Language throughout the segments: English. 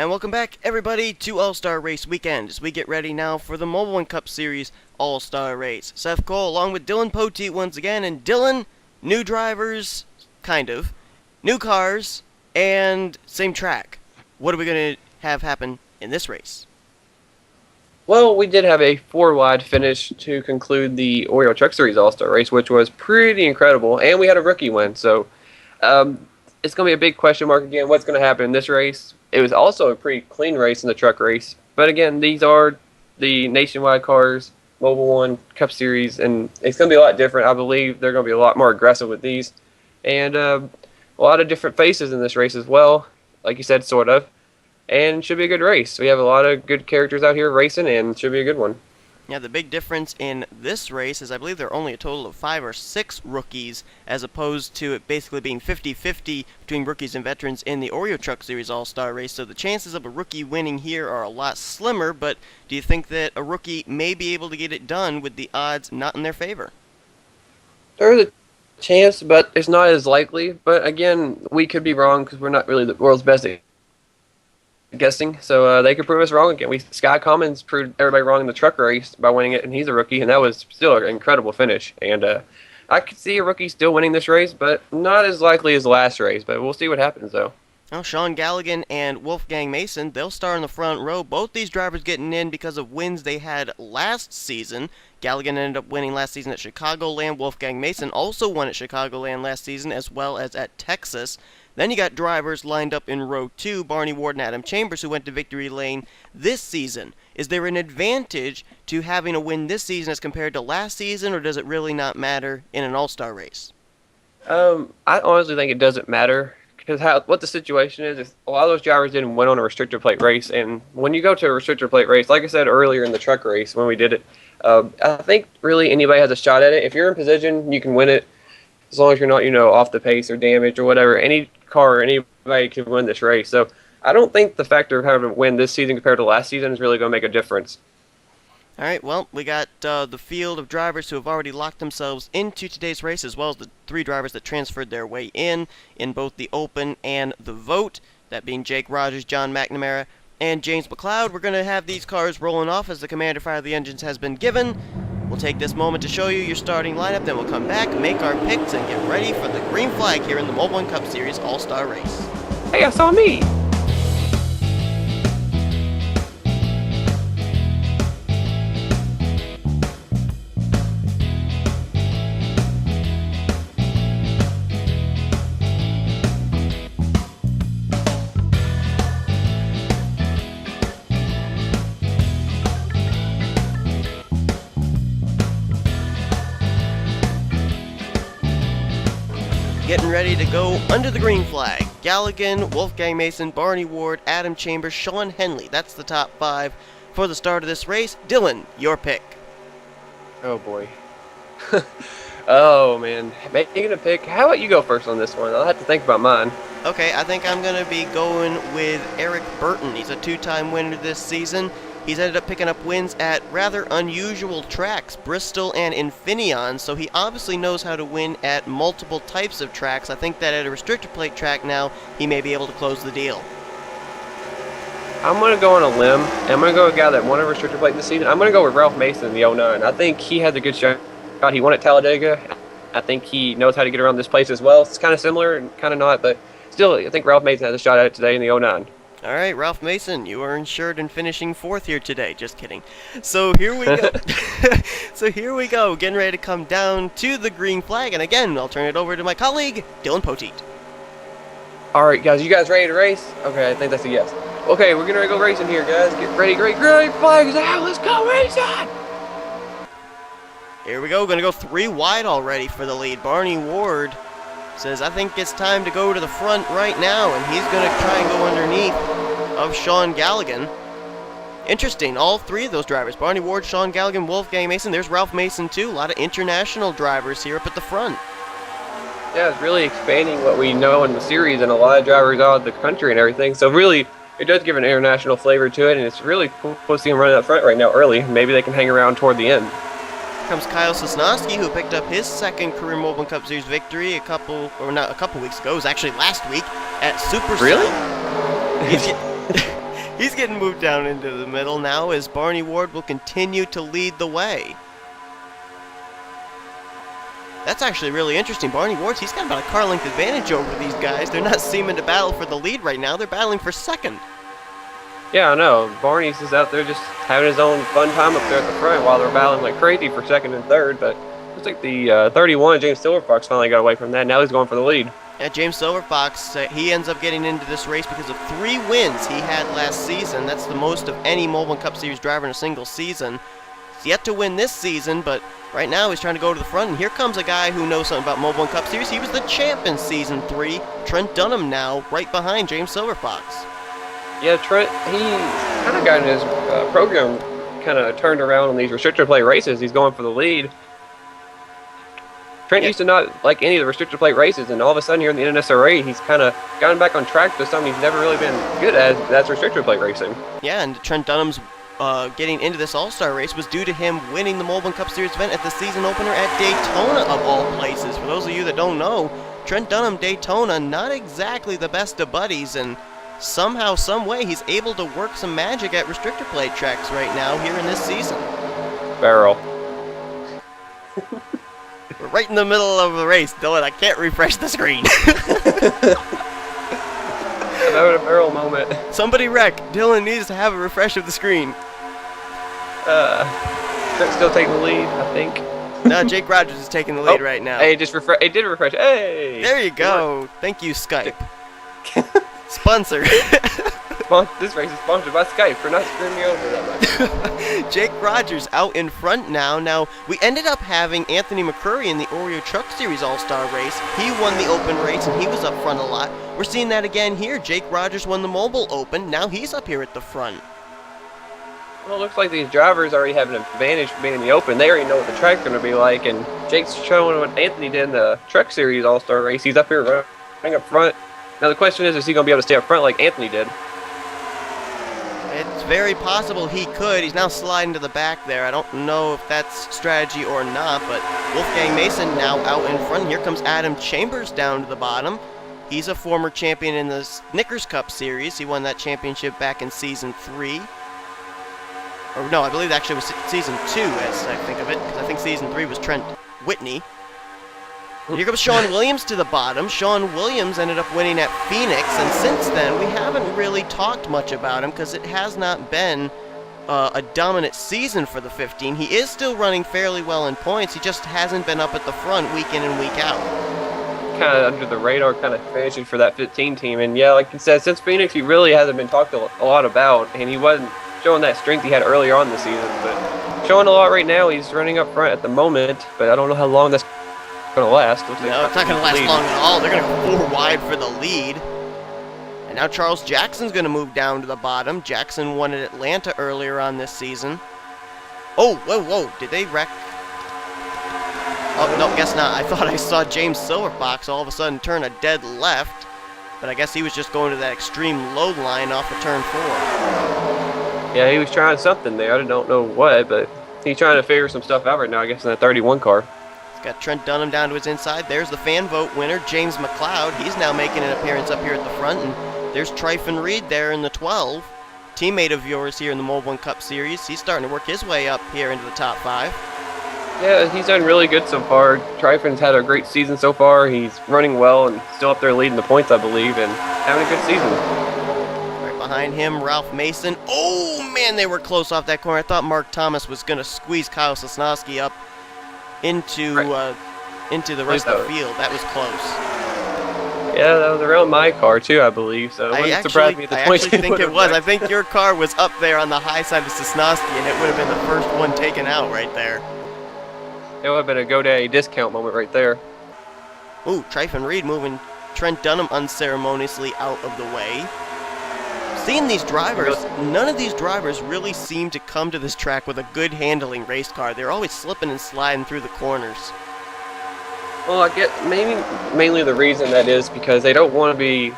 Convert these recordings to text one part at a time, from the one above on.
And welcome back, everybody, to All-Star Race Weekend, as we get ready now for the Mobil1 Cup Series All-Star Race. Seth Cole along with Dylan Poteet once again, and Dylan, new drivers, kind of, new cars, and same track. What are we going to have happen in this race? Well, we did have a 4-wide finish to conclude the Oreo Truck Series All-Star Race, which was pretty incredible, and we had a rookie win, so it's going to be a big question mark again, what's going to happen in this race. It was also a pretty clean race in the truck race, but again, these are the nationwide cars, Mobil1 Cup Series, and it's going to be a lot different. I believe they're going to be a lot more aggressive with these, and a lot of different faces in this race as well, like you said, sort of. And it should be a good race. We have a lot of good characters out here racing, and it should be a good one. Yeah, the big difference in this race is I believe there are only a total of 5 or 6 rookies, as opposed to it basically being 50-50 between rookies and veterans in the Oreo Truck Series All-Star Race. So the chances of a rookie winning here are a lot slimmer, but do you think that a rookie may be able to get it done with the odds not in their favor? There's a chance, but it's not as likely. But again, we could be wrong because we're not really the world's best at guessing, so they could prove us wrong again. Sky Commons proved everybody wrong in the truck race by winning it, and he's a rookie, and that was still an incredible finish. And I could see a rookie still winning this race, but not as likely as the last race. But we'll see what happens, though. Well, Sean Galligan and Wolfgang Mason, they'll start in the front row. Both these drivers getting in because of wins they had last season. Galligan ended up winning last season at Chicagoland. Wolfgang Mason also won at Chicagoland last season, as well as at Texas. Then you got drivers lined up in row 2, Barney Ward and Adam Chambers, who went to victory lane this season. Is there an advantage to having a win this season as compared to last season, or does it really not matter in an all-star race? I honestly think it doesn't matter, because what the situation is a lot of those drivers didn't win on a restrictor plate race, and when you go to a restrictor plate race, like I said earlier in the truck race when we did it, I think really anybody has a shot at it. If you're in position, you can win it, as long as you're not, off the pace or damaged or whatever. Any car or anybody can win this race. So I don't think the factor of having to win this season compared to last season is really going to make a difference. All right, well, we got the field of drivers who have already locked themselves into today's race, as well as the 3 drivers that transferred their way in both the open and the vote, that being Jake Rogers, John McNamara, and James McLeod. We're going to have these cars rolling off as the commander fire of the engines has been given. We'll take this moment to show you your starting lineup, then we'll come back, make our picks, and get ready for the green flag here in the Mobil1 Cup Series All-Star Race. Hey, I saw me! Getting ready to go under the green flag. Galligan, Wolfgang Mason, Barney Ward, Adam Chambers, Sean Henley. That's the top 5 for the start of this race. Dylan, your pick. Oh, boy. Oh, man. Making a pick. How about you go first on this one? I'll have to think about mine. Okay, I think I'm going to be going with Eric Burton. He's a 2-time winner this season. He's ended up picking up wins at rather unusual tracks, Bristol and Infineon, so he obviously knows how to win at multiple types of tracks. I think that at a restrictor plate track now, he may be able to close the deal. I'm going to go on a limb, and I'm going to go with a guy that won a restrictor plate this season. I'm going to go with Ralph Mason in the '09. I think he has a good shot. He won at Talladega. I think he knows how to get around this place as well. It's kind of similar and kind of not, but still, I think Ralph Mason has a shot at it today in the '09. All right, Ralph Mason, you are insured in finishing 4th here today. Just kidding. So here we go. Getting ready to come down to the green flag. And again, I'll turn it over to my colleague, Dylan Poteet. All right, guys. You guys ready to race? Okay, I think that's a yes. Okay, we're going to go racing here, guys. Get ready. Great flags out. Let's go racing. Here we go. Going to go 3 wide already for the lead. Barney Ward says, I think it's time to go to the front right now, and he's going to try and go underneath of Sean Galligan. Interesting, all 3 of those drivers, Barney Ward, Sean Galligan, Wolfgang Mason, there's Ralph Mason too, a lot of international drivers here up at the front. Yeah, it's really expanding what we know in the series, and a lot of drivers out of the country and everything, so really, it does give an international flavor to it, and it's really cool to see them running up front right now early. Maybe they can hang around toward the end. Comes Kyle Sosnowski, who picked up his 2nd career Mobil1 Cup Series victory a couple weeks ago. It was actually last week at SuperSpeedway. Really? He's getting moved down into the middle now as Barney Ward will continue to lead the way. That's actually really interesting. Barney Ward, he's got about a car length advantage over these guys. They're not seeming to battle for the lead right now. They're battling for second. Yeah, I know. Barney's is out there just having his own fun time up there at the front while they're battling like crazy for second and third. But looks like the 31, James Silverfox, finally got away from that. Now he's going for the lead. Yeah, James Silverfox, he ends up getting into this race because of 3 wins he had last season. That's the most of any Mobil1 Cup Series driver in a single season. He's yet to win this season, but right now he's trying to go to the front. And here comes a guy who knows something about Mobil1 Cup Series. He was the champ in Season 3. Trent Dunham now right behind James Silverfox. Yeah, Trent, he kind of got his program kind of turned around on these restrictor plate races. He's going for the lead. Trent used to not like any of the restrictor plate races, and all of a sudden here in the NNSCRA, he's kind of gotten back on track to something he's never really been good at. That's restrictor plate racing. Yeah, and Trent Dunham's getting into this All-Star race was due to him winning the Mobil1 Cup Series event at the season opener at Daytona, of all places. For those of you that don't know, Trent Dunham, Daytona, not exactly the best of buddies, and somehow, some way, he's able to work some magic at restrictor plate tracks right now here in this season. Barrel. We're right in the middle of the race, Dylan. I can't refresh the screen. Another barrel moment. Somebody wreck. Dylan needs to have a refresh of the screen. Trent's still taking the lead, I think. No, Jake Rogers is taking the lead right now. Hey, just refresh. It did refresh. Hey! There you go. Thank you, Skype. Sponsor. This race is sponsored by Skype for not screwing me over that much. Jake Rogers out in front now. Now, we ended up having Anthony McCurry in the Oreo Truck Series All-Star race. He won the Open race, and he was up front a lot. We're seeing that again here. Jake Rogers won the Mobil Open. Now he's up here at the front. Well, it looks like these drivers already have an advantage for being in the Open. They already know what the track's going to be like, and Jake's showing what Anthony did in the Truck Series All-Star race. He's up here running up front. Now the question is he going to be able to stay up front like Anthony did? It's very possible he could. He's now sliding to the back there. I don't know if that's strategy or not, but Wolfgang Mason now out in front. Here comes Adam Chambers down to the bottom. He's a former champion in the Snickers Cup Series. He won that championship back in Season 3. Or no, I believe actually it was Season 2 as I think of it, because I think Season 3 was Trent Whitney. Here comes Sean Williams to the bottom. Sean Williams ended up winning at Phoenix, and since then we haven't really talked much about him because it has not been a dominant season for the 15. He is still running fairly well in points. He just hasn't been up at the front week in and week out. Kind of under the radar, kind of finishing for that 15 team. And yeah, like you said, since Phoenix, he really hasn't been talked a lot about, and he wasn't showing that strength he had earlier on in the season. But showing a lot right now. He's running up front at the moment, but I don't know how long that's going to last. No, it's not going to last long at all. They're going to go 4 wide for the lead. And now Charles Jackson's going to move down to the bottom. Jackson won at Atlanta earlier on this season. Oh, whoa. Did they wreck? Oh, no, guess not. I thought I saw James Silverfox all of a sudden turn a dead left. But I guess he was just going to that extreme load line off of turn 4. Yeah, he was trying something there. I don't know what, but he's trying to figure some stuff out right now, I guess, in that 31 car. Got Trent Dunham down to his inside. There's the fan vote winner, James McLeod. He's now making an appearance up here at the front. And there's Tryphon Reed there in the 12. Teammate of yours here in the Mobil1 Cup Series. He's starting to work his way up here into the top 5. Yeah, he's done really good so far. Tryphon's had a great season so far. He's running well and still up there leading the points, I believe, and having a good season. Right behind him, Ralph Mason. Oh, man, they were close off that corner. I thought Mark Thomas was going to squeeze Kyle Sosnowski up into the rest of the field. That was close. Yeah, that was around my car too, I believe. So it wouldn't surprise me if the 22 I actually think it was. I think your car was up there on the high side of Sosnowski, and it would have been the first one taken out right there. It would have been a GoDaddy discount moment right there. Ooh, Tryphon Reed moving Trent Dunham unceremoniously out of the way. Seeing these drivers, none of these drivers really seem to come to this track with a good handling race car. They're always slipping and sliding through the corners. Well, I get mainly the reason that is because they don't want to be,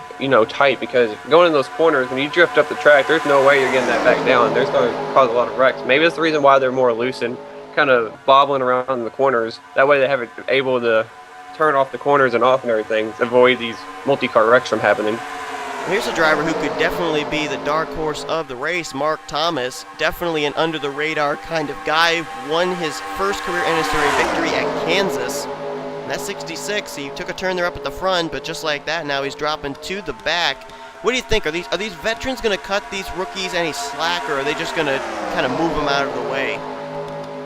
tight, because going in those corners, when you drift up the track, there's no way you're getting that back down. There's going to cause a lot of wrecks. Maybe that's the reason why they're more loose and kind of bobbling around in the corners. That way they have it able to turn off the corners and off and everything, avoid these multi-car wrecks from happening. Here's a driver who could definitely be the dark horse of the race, Mark Thomas. Definitely an under-the-radar kind of guy. Won his first career NNSCRA victory at Kansas. And that's 66. He took a turn there up at the front, but just like that, now he's dropping to the back. What do you think? Are these veterans going to cut these rookies any slack, or are they just going to kind of move them out of the way?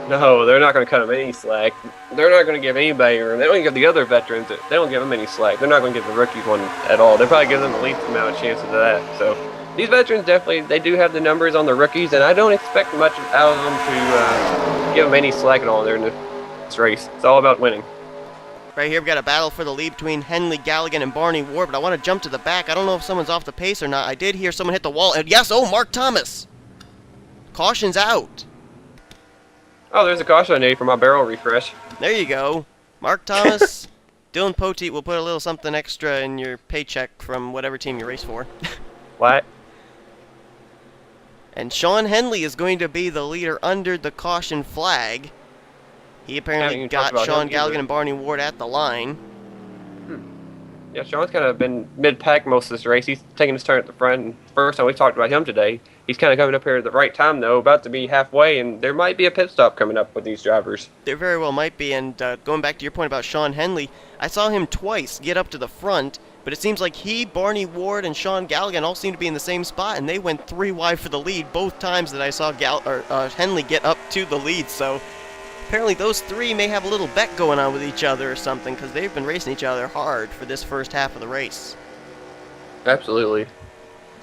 No, they're not going to cut them any slack. They're not going to give anybody room. They don't give the other veterans, they don't give them any slack. They're not going to give the rookies one at all. They probably give them the least amount of chances of that. So these veterans definitely, they do have the numbers on the rookies, and I don't expect much out of them to give them any slack at all during this race. It's all about winning. Right here, we've got a battle for the lead between Henley Galligan and Barney Ward, but I want to jump to the back. I don't know if someone's off the pace or not. I did hear someone hit the wall, and yes, oh, Mark Thomas. Caution's out. Oh, there's a caution I need for my barrel refresh. There you go. Mark Thomas, Dylan Poteet will put a little something extra in your paycheck from whatever team you race for. What? And Sean Henley is going to be the leader under the caution flag. He apparently got Sean Galligan and Barney Ward at the line. Yeah, Sean's kind of been mid-pack most of this race. He's taking his turn at the front. And first time we talked about him today. He's kind of coming up here at the right time, though, about to be halfway, and there might be a pit stop coming up with these drivers. There very well might be, and going back to your point about Sean Henley, I saw him twice get up to the front, but it seems like he, Barney Ward, and Sean Galligan all seem to be in the same spot, and they went 3 wide for the lead both times that I saw Henley get up to the lead, so apparently those 3 may have a little bet going on with each other or something, because they've been racing each other hard for this first half of the race. Absolutely.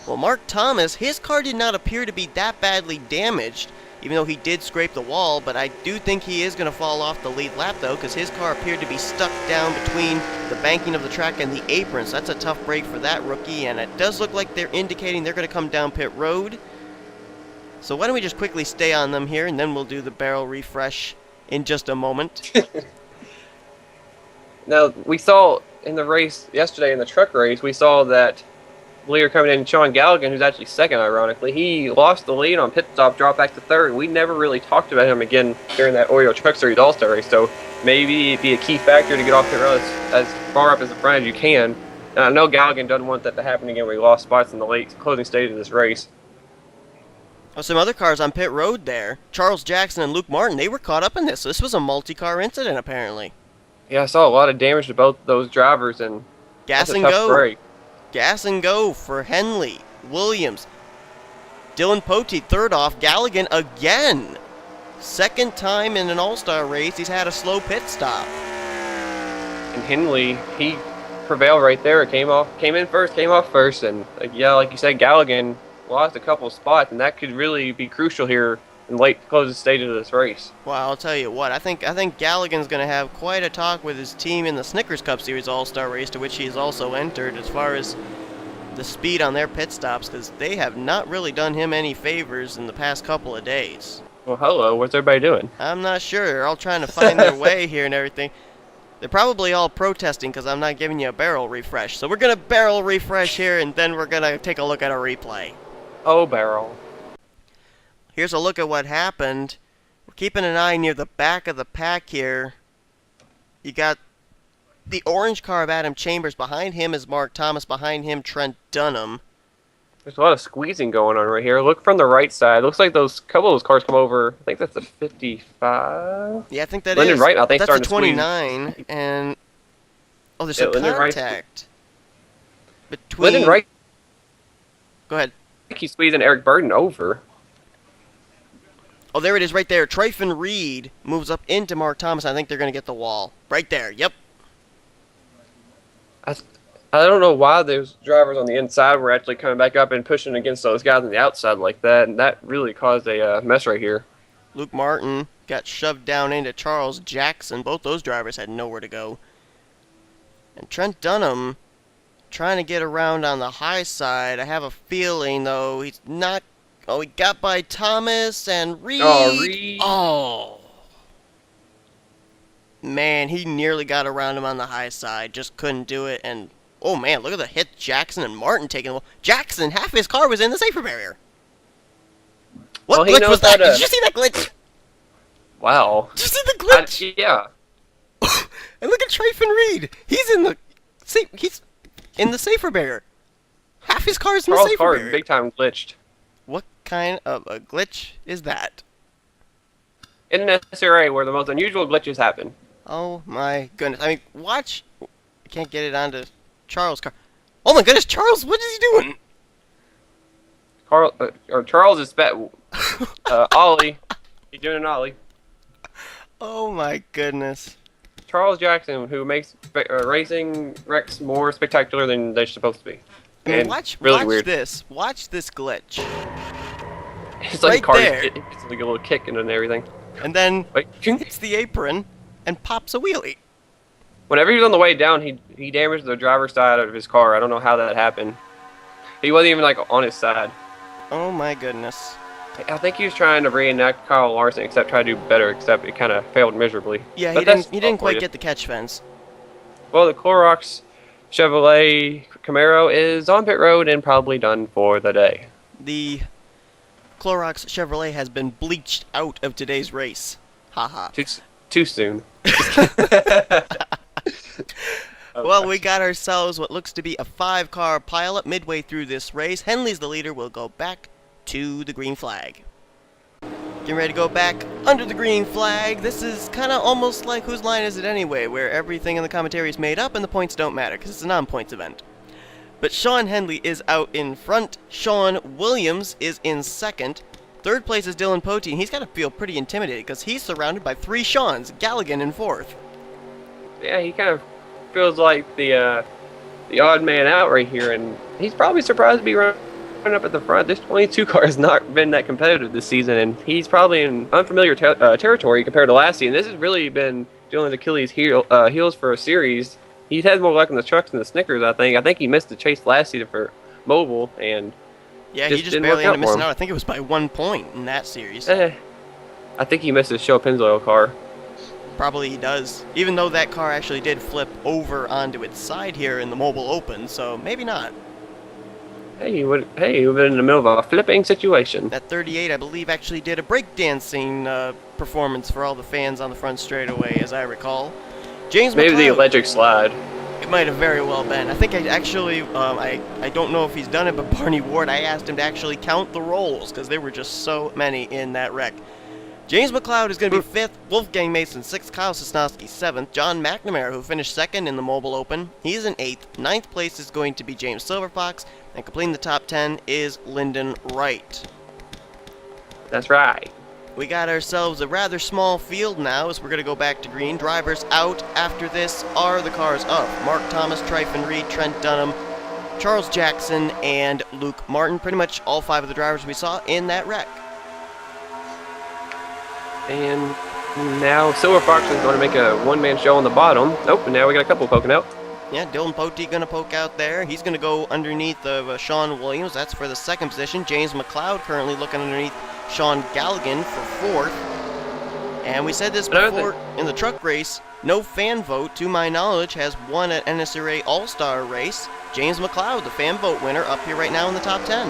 Well, Mark Thomas, his car did not appear to be that badly damaged, even though he did scrape the wall, but I do think he is going to fall off the lead lap, though, because his car appeared to be stuck down between the banking of the track and the apron, so that's a tough break for that rookie, and it does look like they're indicating they're going to come down pit road. So why don't we just quickly stay on them here, and then we'll do the barrel refresh in just a moment. Now, we saw in the race yesterday, in the truck race, we saw that leader coming in, Sean Galligan, who's actually second, ironically. He lost the lead on pit stop, dropped back to third. We never really talked about him again during that Oreo Truck Series All-Star race, so maybe it'd be a key factor to get off pit road as far up as the front as you can. And I know Galligan doesn't want that to happen again where he lost spots in the late closing stage of this race. Oh, some other cars on pit road there. Charles Jackson and Luke Martin, they were caught up in this. This was a multi-car incident, apparently. Yeah, I saw a lot of damage to both those drivers, and Gas that's a and tough go. break. Gas and go for Henley, Williams, Dylan Poteet third off, Galligan again. Second time in an all-star race he's had a slow pit stop. And Henley, he prevailed right there. Came in first, came off first, and yeah, like you said, Galligan lost a couple of spots, and that could really be crucial here in late closing stages of this race. Well, I'll tell you what, I think Galligan's going to have quite a talk with his team in the Snickers Cup Series All-Star race, to which he has also entered, as far as the speed on their pit stops, because they have not really done him any favors in the past couple of days. Well, hello, what's everybody doing? I'm not sure. They're all trying to find their way here and everything. They're probably all protesting because I'm not giving you a barrel refresh. So we're going to barrel refresh here, and then we're going to take a look at a replay. Oh, barrel. Here's a look at what happened. We're keeping an eye near the back of the pack here. You got the orange car of Adam Chambers. Behind him is Mark Thomas. Behind him, Trent Dunham. There's a lot of squeezing going on right here. Look from the right side. Looks like those couple of those cars come over. I think that's the 55. Yeah, I think that Lyndon is. Wright, I think, that's the starting to 29. And oh, there's some Lyndon Wright. contact between. Lyndon Wright. Go ahead. I think he's squeezing Eric Burden over. Oh, there it is right there. Tryphon Reed moves up into Mark Thomas. I think they're going to get the wall. Right there. Yep. I don't know why those drivers on the inside were actually coming back up and pushing against those guys on the outside like that, and that really caused a mess right here. Luke Martin got shoved down into Charles Jackson. Both those drivers had nowhere to go. And Trent Dunham trying to get around on the high side. I have a feeling, though, he's not. Oh, he got by Thomas and Reed. Oh, Reed. Oh. Man, he nearly got around him on the high side. Just couldn't do it. And, oh, man, look at the hit Jackson and Martin taking. Jackson, half his car was in the safer barrier. What glitch was that? Did you see that glitch? Wow. Did you see the glitch? Yeah. And look at Tryphon Reed. He's in the safer barrier. Half his car is in the Charles' safer car is area. big time glitched. What kind of a glitch is that? NNSCRA, where the most unusual glitches happen. Oh my goodness. I mean, watch. I can't get it onto Charles' car. Oh my goodness, Charles, what is he doing? Charles is Ollie. He's doing an Ollie. Oh my goodness. Charles Jackson, who makes racing wrecks more spectacular than they're supposed to be. I mean, And watch really weird. this. Watch this glitch. It's like right the car there. it's like a little kick and everything. And then Wait, hits the apron and pops a wheelie. whenever he was on the way down, he damaged the driver's side of his car. I don't know how that happened. He wasn't even like on his side. Oh my goodness. I think he was trying to reenact Kyle Larson, except try to do better, except it kind of failed miserably. Yeah, But he didn't all for quite you. get the catch fence. Well, the Clorox Chevrolet Camaro is on pit road and probably done for the day. The Clorox Chevrolet has been bleached out of today's race. Haha. Too soon. Well, we got ourselves what looks to be a 5-car pileup midway through this race. Henley's the leader. We'll go back to the green flag. Getting ready to go back under the green flag. This is kind of almost like Whose Line Is It Anyway, where everything in the commentary is made up and the points don't matter, because it's a non-points event. But Sean Henley is out in front. Sean Williams is in second. Third place is Dylan Pote, and he's got to feel pretty intimidated, because he's surrounded by 3 Seans. Galligan in fourth. Yeah, he kind of feels like the odd man out right here, and he's probably surprised to be running up at the front. This 22 car has not been that competitive this season, and he's probably in unfamiliar territory compared to last season. This has really been Dylan's Achilles heels for a series. He's had more luck in the trucks than the Snickers, I think. I think he missed the chase last season for Mobil, and Yeah, he just didn't barely work ended up out for missing him. out. I think it was by 1 point in that series. I think he missed his Show Pennzoil car. Probably he does. Even though that car actually did flip over onto its side here in the Mobil Open, so maybe not. Hey, we've been in the middle of a flipping situation. That 38, I believe, actually did a breakdancing performance for all the fans on the front straightaway, as I recall. James Maybe the McLeod, electric slide. it might have very well been. I think I actually, I don't know if he's done it, but Barney Ward, I asked him to actually count the rolls, because there were just so many in that wreck. James McLeod is going to be 5th, Wolfgang Mason 6th, Kyle Sosnowski 7th, John McNamara, who finished 2nd in the Mobil Open, he's in 8th. 9th place is going to be James Silverfox, and completing the top 10 is Lyndon Wright. That's right. We got ourselves a rather small field now as we're going to go back to green. Drivers out after this are the cars of Mark Thomas, Tryphon Reed, Trent Dunham, Charles Jackson, and Luke Martin. Pretty much all 5 of the drivers we saw in that wreck. And now Silver Fox is going to make a one-man show on the bottom. Nope, and now we got a couple poking out. Yeah, Dylan Pote going to poke out there. He's going to go underneath of Sean Williams. That's for the 2nd position. James McLeod currently looking underneath Sean Galligan for 4th. And we said this before in the truck race, no fan vote, to my knowledge, has won an NNSCRA All-Star race. James McLeod, the fan vote winner, up here right now in the top 10.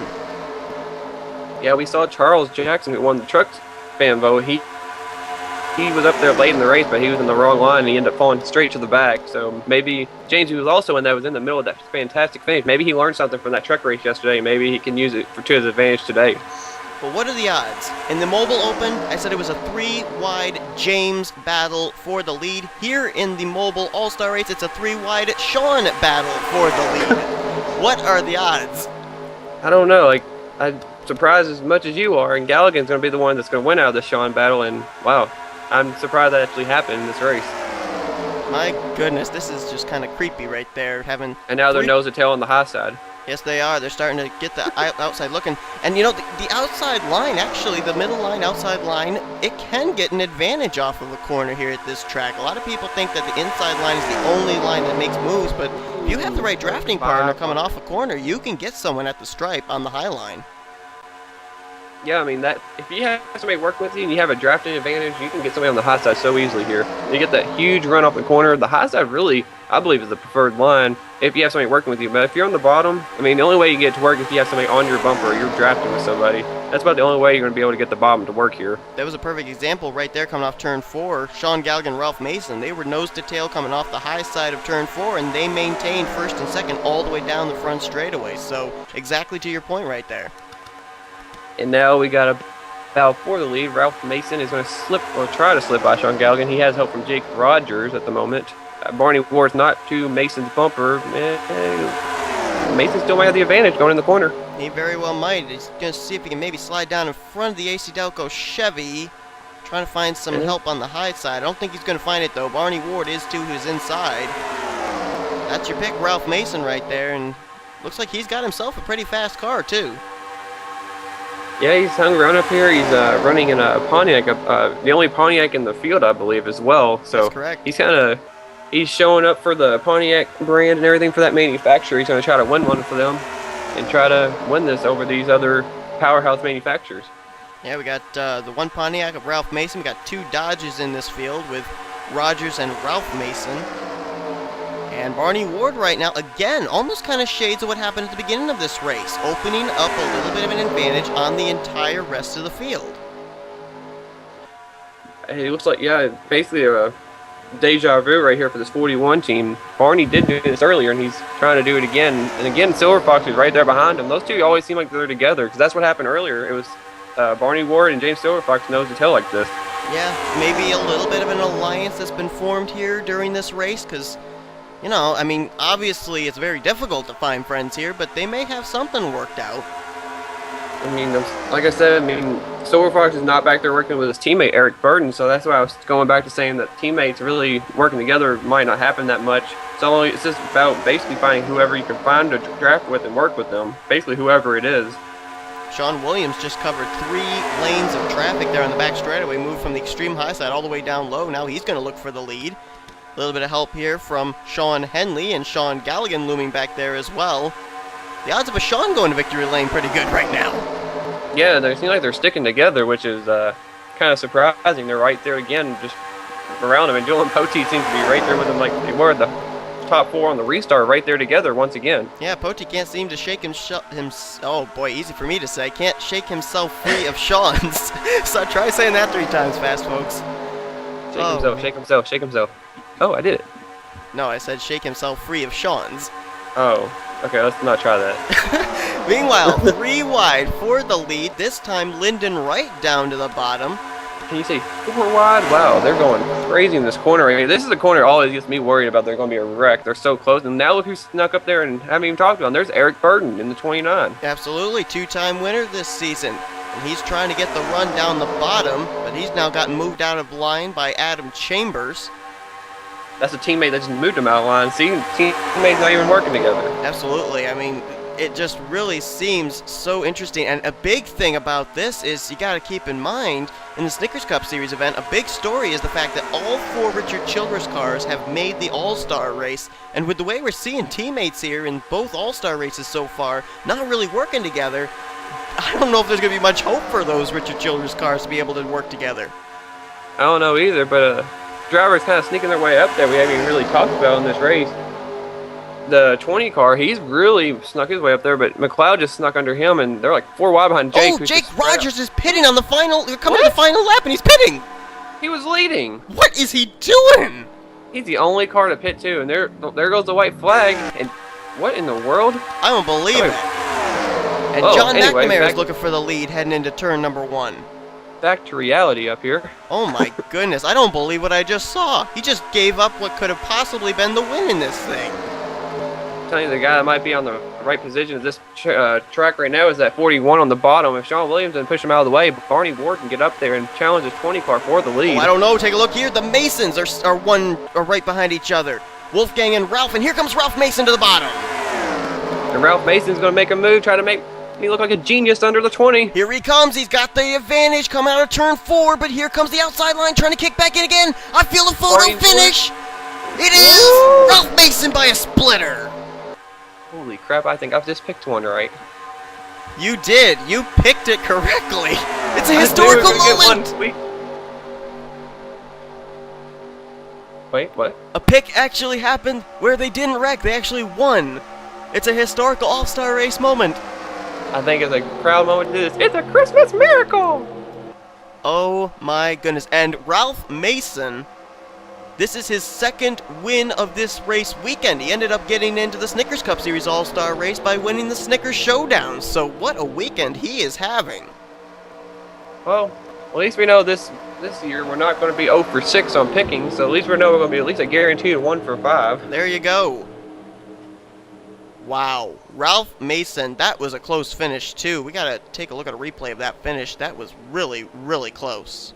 Yeah, we saw Charles Jackson, who won the truck fan vote. He was up there late in the race, but he was in the wrong line, and he ended up falling straight to the back. So maybe James, who was also in that, was in the middle of that fantastic finish. Maybe he learned something from that truck race yesterday. Maybe he can use it to his advantage today. But what are the odds? In the Mobil Open, I said it was a 3-wide James battle for the lead. Here in the Mobil All-Star race, it's a 3-wide Sean battle for the lead. What are the odds? I don't know. Like, I'm surprised as much as you are, and Galligan's going to be the one that's going to win out of the Sean battle, and wow. I'm surprised that actually happened in this race. My goodness, this is just kind of creepy right there. And now they're nose to tail on the high side. Yes, they are. They're starting to get the outside looking. And you know, the outside line, actually, the middle line, outside line, it can get an advantage off of the corner here at this track. A lot of people think that the inside line is the only line that makes moves, but if you have the right drafting partner coming off a corner, you can get someone at the stripe on the high line. Yeah, I mean, that if you have somebody work with you and you have a drafting advantage, you can get somebody on the high side so easily here. You get that huge run off the corner. The high side really, I believe is the preferred line if you have somebody working with you. But if you're on the bottom, I mean, the only way you get it to work is if you have somebody on your bumper or you're drafting with somebody. That's about the only way you're going to be able to get the bottom to work here. That was a perfect example right there coming off turn 4. Sean Galligan and Ralph Mason, they were nose to tail coming off the high side of turn 4, and they maintained first and second all the way down the front straightaway. So exactly to your point right there. And now we got a battle for the lead. Ralph Mason is going to slip or try to slip by Sean Galligan. He has help from Jake Rogers at the moment. Barney Ward's not to Mason's bumper. Mason still might have the advantage going in the corner. He very well might. He's going to see if he can maybe slide down in front of the AC Delco Chevy. Trying to find some help on the high side. I don't think he's going to find it, though. Barney Ward is to his inside. That's your pick, Ralph Mason, right there. And looks like he's got himself a pretty fast car, too. Yeah, he's hung around up here. He's running in a Pontiac, the only Pontiac in the field, I believe, as well. So that's correct. He's showing up for the Pontiac brand and everything for that manufacturer. He's going to try to win one for them and try to win this over these other powerhouse manufacturers. Yeah, we got the one Pontiac of Ralph Mason. We got 2 Dodges in this field with Rogers and Ralph Mason. And Barney Ward right now, again, almost kind of shades of what happened at the beginning of this race, opening up a little bit of an advantage on the entire rest of the field. It looks like, yeah, basically a deja vu right here for this 41 team. Barney did do this earlier, and he's trying to do it again. And again, Silver Fox is right there behind him. Those two always seem like they're together, because that's what happened earlier. It was Barney Ward and James Silver Fox nose to tail like this. Yeah, maybe a little bit of an alliance that's been formed here during this race, because, you know, I mean, obviously it's very difficult to find friends here, but they may have something worked out. I mean, like I said, Silver Fox is not back there working with his teammate Eric Burden, so that's why I was going back to saying that teammates really working together might not happen that much. It's just about basically finding whoever you can find to draft with and work with them, basically whoever it is. Sean Williams just covered 3 lanes of traffic there on the back straightaway, moved from the extreme high side all the way down low. Now he's going to look for the lead. A little bit of help here from Sean Henley and Sean Galligan looming back there as well. The odds of a Sean going to victory lane pretty good right now. Yeah, they seem like they're sticking together, which is kind of surprising. They're right there again, just around him. And Julian Poteet seems to be right there with him, like they were the top 4 on the restart, right there together once again. Yeah, Poteet can't seem to shake oh boy, easy for me to say. Can't shake himself free of Sean's. So try saying that 3 times fast, folks. Shake himself, shake himself. Oh, I did it. No, I said shake himself free of Sean's. Oh, okay, let's not try that. Meanwhile, 3 wide for the lead. This time, Lyndon Wright down to the bottom. Can you see 4 wide? Wow, they're going crazy in this corner right here. This is a corner always gets me worried about. They're going to be a wreck. They're so close. And now look who snuck up there and haven't even talked about him. There's Eric Burden in the 29. Absolutely, 2-time winner this season. And he's trying to get the run down the bottom, but he's now gotten moved out of line by Adam Chambers. That's a teammate that just moved him out of line. See, teammates not even working together. Absolutely. I mean, it just really seems so interesting. And a big thing about this is you got to keep in mind, in the Snickers Cup Series event, a big story is the fact that all 4 Richard Childress cars have made the All-Star race. And with the way we're seeing teammates here in both All-Star races so far, not really working together, I don't know if there's going to be much hope for those Richard Childress cars to be able to work together. I don't know either, but drivers kind of sneaking their way up there we haven't even really talked about in this race. The 20 car, he's really snuck his way up there, but McLeod just snuck under him, and they're like 4 wide behind Jake. Oh, Jake Rogers is pitting on the final, coming to the final lap, and he's pitting! He was leading. What is he doing? He's the only car to pit too, and there goes the white flag, and what in the world? I don't believe it. And John McNamara is looking for the lead heading into turn number 1. Back to reality up here. Oh my goodness, I don't believe what I just saw. He just gave up what could have possibly been the win in this thing. I'm telling you, the guy that might be on the right position of this track right now is that 41 on the bottom. If Sean Williams doesn't push him out of the way, Barney Ward can get up there and challenge his 20 car for the lead. Oh, I don't know, take a look here. The Masons are right behind each other. Wolfgang and Ralph, and here comes Ralph Mason to the bottom. And Ralph Mason's going to make a move, try to make me look like a genius under the 20. Here he comes. He's got the advantage coming out of turn 4, but here comes the outside line trying to kick back in again. I feel a photo finish. It is Ralph Mason by a splitter. Holy crap, I think I've just picked one right. You did. You picked it correctly. It's a historical moment. Wait, what? A pick actually happened where they didn't wreck, they actually won. It's a historical all-star race moment. I think it's a proud moment to do this. It's a Christmas miracle! Oh my goodness. And Ralph Mason, this is his second win of this race weekend. He ended up getting into the Snickers Cup Series All-Star race by winning the Snickers Showdown. So what a weekend he is having. Well, at least we know this year we're not going to be 0 for 6 on picking, so at least we know we're going to be at least a guaranteed 1 for 5. There you go. Wow. Ralph Mason, that was a close finish too. We got to take a look at a replay of that finish. That was really, really close.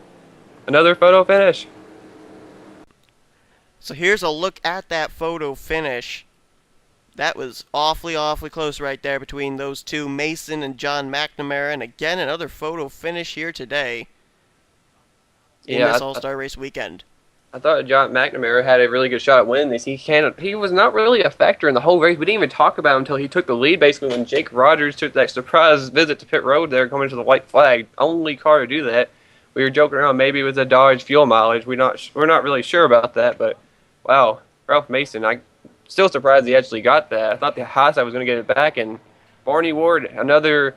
Another photo finish. So here's a look at that photo finish. That was awfully, awfully close right there between those two, Mason and John McNamara. And again, another photo finish here today in this All-Star Race weekend. I thought John McNamara had a really good shot at winning this. He was not really a factor in the whole race. We didn't even talk about him until he took the lead, basically, when Jake Rogers took that surprise visit to pit road there coming to the white flag. Only car to do that. We were joking around maybe it was a Dodge fuel mileage. We're not really sure about that, but wow, Ralph Mason, I'm still surprised he actually got that. I thought the Haas was going to get it back, and Barney Ward, another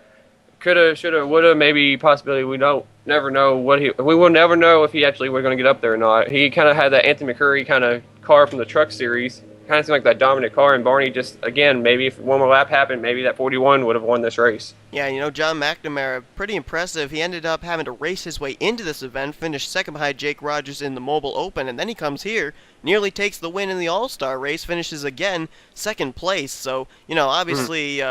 coulda, shoulda, woulda, maybe possibility. We never know we will never know if he actually was going to get up there or not. He kind of had that Anthony McCurry kind of car from the truck series. Kind of seemed like that dominant car, and Barney just, again, maybe if one more lap happened, maybe that 41 would have won this race. Yeah, you know, John McNamara, pretty impressive. He ended up having to race his way into this event, finished second behind Jake Rogers in the Mobil Open, and then he comes here, nearly takes the win in the All-Star race, finishes again second place. So, you know, obviously,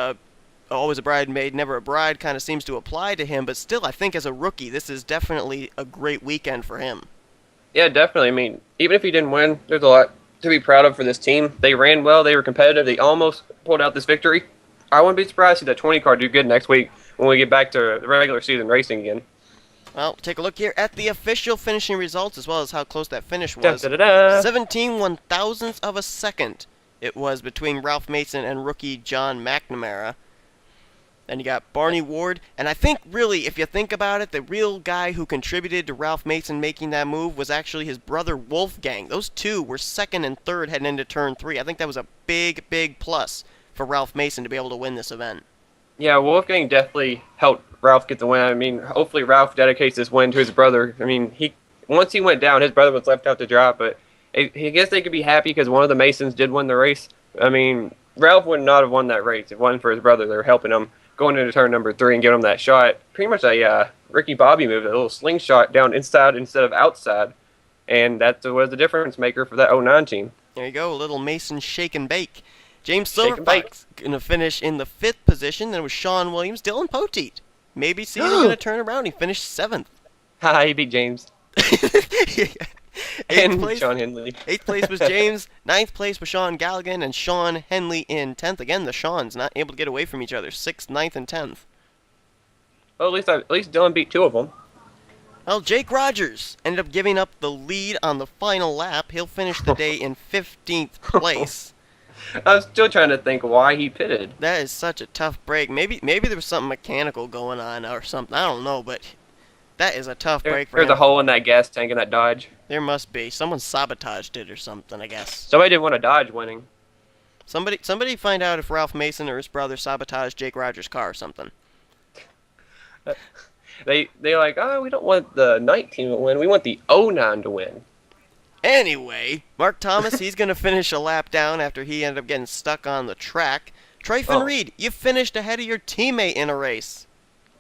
always a bridesmaid, never a bride kind of seems to apply to him, but still, I think as a rookie, this is definitely a great weekend for him. Yeah, definitely. I mean, even if he didn't win, there's a lot to be proud of for this team. They ran well, they were competitive, they almost pulled out this victory. I wouldn't be surprised to see that 20 car do good next week when we get back to the regular season racing again. Well, take a look here at the official finishing results as well as how close that finish was. 17 one-thousandths of a second it was between Ralph Mason and rookie John McNamara. Then you got Barney Ward, and I think really, if you think about it, the real guy who contributed to Ralph Mason making that move was actually his brother Wolfgang. Those two were second and third heading into turn 3. I think that was a big, big plus for Ralph Mason to be able to win this event. Yeah, Wolfgang definitely helped Ralph get the win. I mean, hopefully Ralph dedicates this win to his brother. I mean, once he went down, his brother was left out to dry, but I guess they could be happy because one of the Masons did win the race. I mean, Ralph would not have won that race if it wasn't for his brother. They were helping him going into turn number 3 and get him that shot. Pretty much a Ricky Bobby move, a little slingshot down inside instead of outside. And that was the difference maker for that 09 team. There you go, a little Mason shake and bake. James Silverfox going to finish in the 5th position. Then it was Sean Williams, Dylan Poteet. Maybe Caesar going to turn around. He finished 7th. Haha, he beat James. And Sean Henley. 8th place was James. 9th place was Sean Galligan and Sean Henley in 10th. Again, the Seans not able to get away from each other. 6th, 9th, and 10th. Well, at least Dylan beat 2 of them. Well, Jake Rogers ended up giving up the lead on the final lap. He'll finish the day in 15th place. I'm still trying to think why he pitted. That is such a tough break. Maybe there was something mechanical going on or something. I don't know, but that is a tough break for him. There's a hole in that gas tank in that Dodge. There must be. Someone sabotaged it or something, I guess. Somebody didn't want a Dodge winning. Somebody find out if Ralph Mason or his brother sabotaged Jake Rogers' car or something. They're like, oh, we don't want the 19 to win. We want the 09 to win. Anyway, Mark Thomas, he's going to finish a lap down after he ended up getting stuck on the track. Tryfon Reed, you finished ahead of your teammate in a race.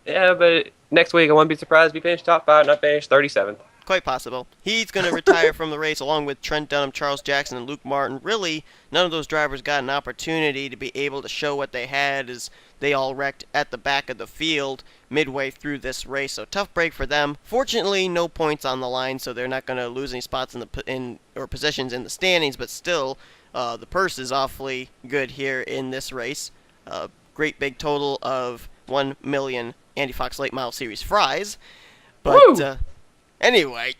Yeah, but next week I wouldn't be surprised if he finished top 5 and I finished 37th. Quite possible. He's going to retire from the race along with Trent Dunham, Charles Jackson, and Luke Martin. Really, none of those drivers got an opportunity to be able to show what they had as they all wrecked at the back of the field midway through this race. So tough break for them. Fortunately, no points on the line, so they're not going to lose any spots or positions in the standings. But still, the purse is awfully good here in this race. Great big total of 1 million Andy Fox Late Model Series fries. But anyway,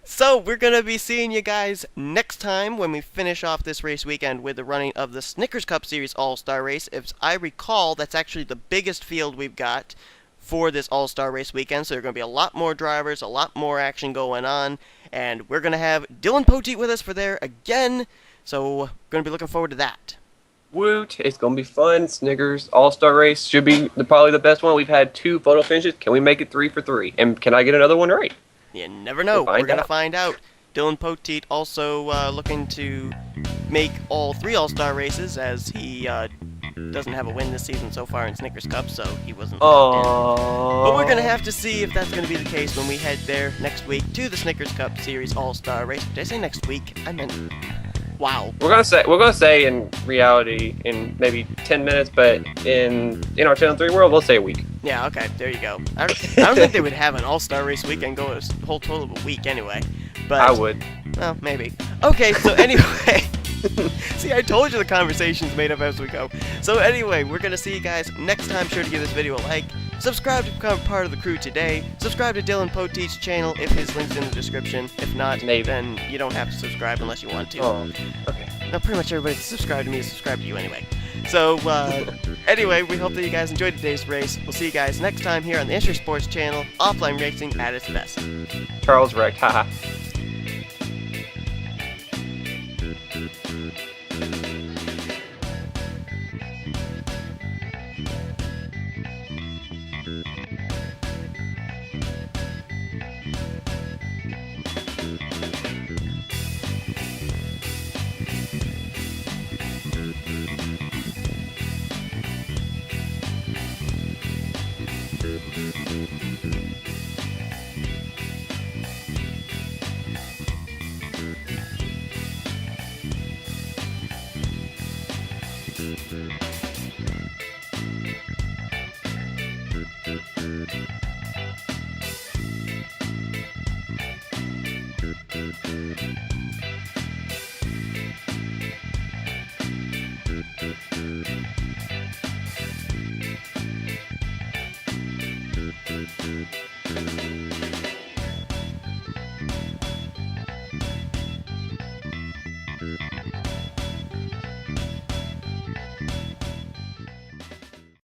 so we're going to be seeing you guys next time when we finish off this race weekend with the running of the Snickers Cup Series All-Star Race. If I recall, that's actually the biggest field we've got for this All-Star Race weekend, so there are going to be a lot more drivers, a lot more action going on, and we're going to have Dylan Poteet with us for there again, so we're going to be looking forward to that. Woot! It's gonna be fun. Snickers All-Star Race should be probably the best one. We've had 2 photo finishes. Can we make it 3 for 3? And can I get another one right? You never know. We're going to find out. Dylan Poteet also looking to make all 3 All-Star races, as he doesn't have a win this season so far in Snickers Cup, so he wasn't allowed in. But we're going to have to see if that's going to be the case when we head there next week to the Snickers Cup Series All-Star Race. Did I say next week? I meant... Wow. We're gonna say in reality in maybe 10 minutes, but in our Channel 3 world, we'll say a week. Yeah, okay, there you go. I don't think they would have an All-Star Race weekend go a whole total of a week anyway. But I would. Well, maybe. Okay, so anyway... See, I told you the conversation's made up as we go. So anyway, we're going to see you guys next time. Sure to give this video a like. Subscribe to become part of the crew today. Subscribe to Dylan Poteet's channel if his link's in the description. If not, then you don't have to subscribe unless you want to. Oh, okay. Now, pretty much everybody that subscribed to me is subscribed to you anyway. So, anyway, we hope that you guys enjoyed today's race. We'll see you guys next time here on the Intro Sports channel, offline racing at its best. Charles wrecked, haha.